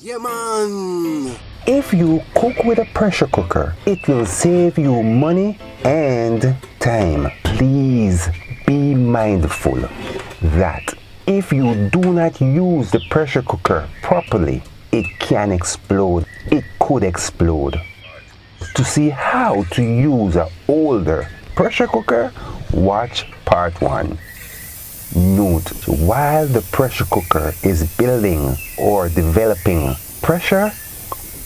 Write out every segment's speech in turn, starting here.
Yeah, man. If you cook with a pressure cooker, it will save you money and time. Please be mindful that if you do not use the pressure cooker properly, it can explode. It could explode. To see how to use an older pressure cooker, watch part 1. Note, while the pressure cooker is building or developing pressure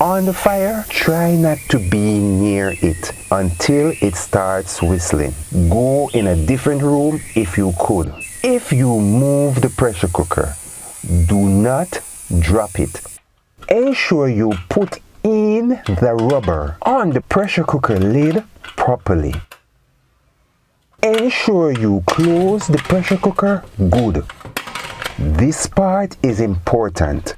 on the fire, try not to be near it until it starts whistling. Go in a different room if you could. If you move the pressure cooker, do not drop it. Ensure you put in the rubber on the pressure cooker lid properly. Ensure you close the pressure cooker good. This part is important.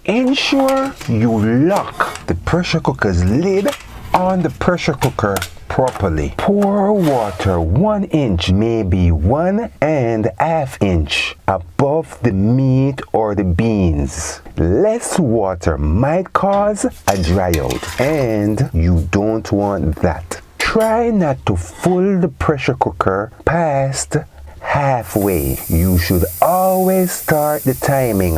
Ensure you lock the pressure cooker's lid on the pressure cooker properly. Pour water 1 inch, maybe 1.5 inch above the meat or the beans. Less water might cause a dry out, and you don't want that. Try not to fill the pressure cooker past halfway. You should always start the timing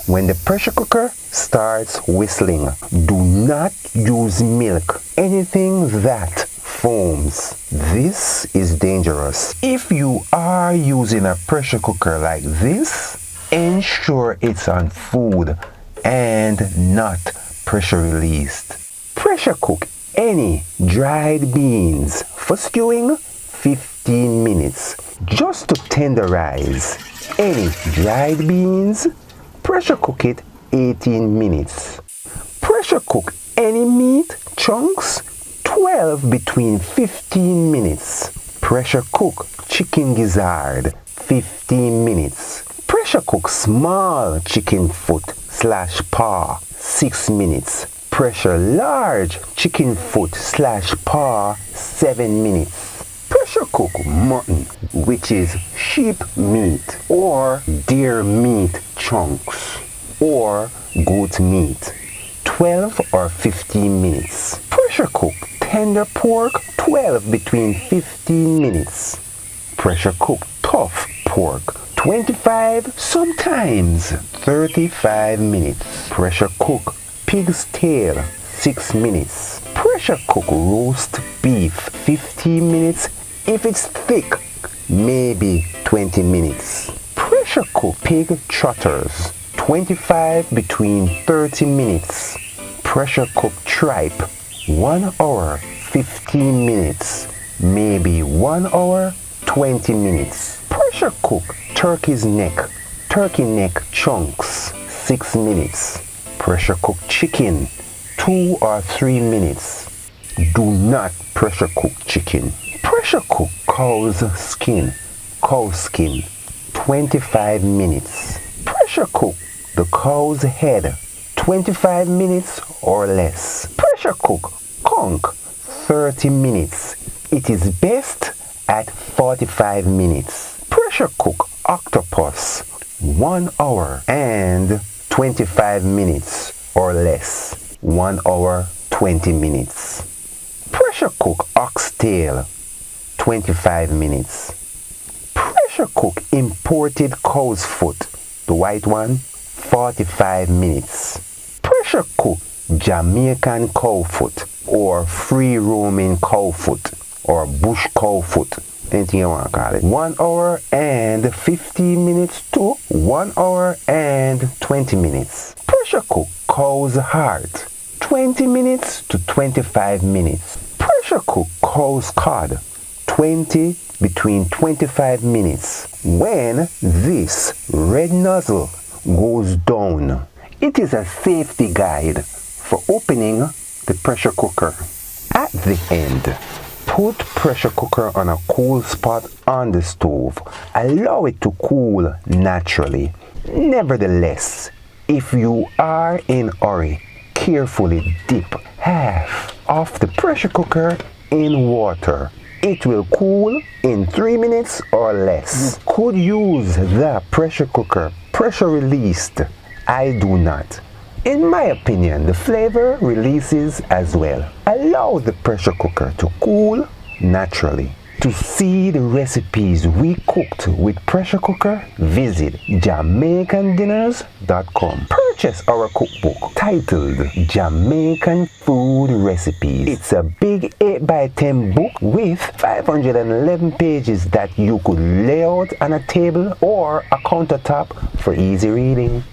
when the pressure cooker starts whistling. Do not use milk, anything that foams. This is dangerous. If you are using a pressure cooker like this, ensure it's on food and not pressure released. Pressure cook any dried beans for stewing 15 minutes. Just to tenderize any dried beans, pressure cook it 18 minutes. Pressure cook any meat chunks 12 between 15 minutes. Pressure cook chicken gizzard 15 minutes. Pressure cook small chicken foot / paw 6 minutes. Pressure large chicken foot / paw 7 minutes. Pressure cook mutton, which is sheep meat or deer meat chunks or goat meat, 12 or 15 minutes. Pressure cook tender pork 12 between 15 minutes. Pressure cook tough pork 25, sometimes 35 minutes. Pressure cook pig's tail 6 minutes. Pressure cook roast beef 15 minutes. If it's thick, maybe 20 minutes. Pressure cook pig trotters 25 between 30 minutes. Pressure cook tripe 1 hour 15 minutes, maybe 1 hour 20 minutes. Pressure cook turkey neck chunks 6 minutes. Pressure cook chicken 2 or 3 minutes. Do not pressure cook chicken. Pressure cook cow skin 25 minutes. Pressure cook the cow's head 25 minutes or less. Pressure cook conch 30 minutes. It is best at 45 minutes. Pressure cook octopus 1 hour and 25 minutes or less. 1 hour 20 minutes. Pressure cook oxtail 25 minutes. Pressure cook imported cow's foot, the white one, 45 minutes. Pressure cook Jamaican cow foot or free roaming cow foot or bush cow foot, anything you want to call it. 1 hour and 15 minutes to 1 hour and 20 minutes. Pressure cook cow's heart 20 minutes to 25 minutes. Pressure cook cow's cod between 25 minutes. When this red nozzle goes down, it is a safety guide for opening the pressure cooker. At the end, put pressure cooker on a cool spot on the stove. Allow it to cool naturally. Nevertheless, if you are in a hurry, carefully dip half of the pressure cooker in water. It will cool in 3 minutes or less. You could use the pressure cooker pressure released. I do not. In my opinion, the flavor releases as well. Allow the pressure cooker to cool naturally. To see the recipes we cooked with pressure cooker, visit JamaicanDinners.com. Purchase our cookbook titled Jamaican Food Recipes. It's a big 8x10 book with 511 pages that you could lay out on a table or a countertop for easy reading.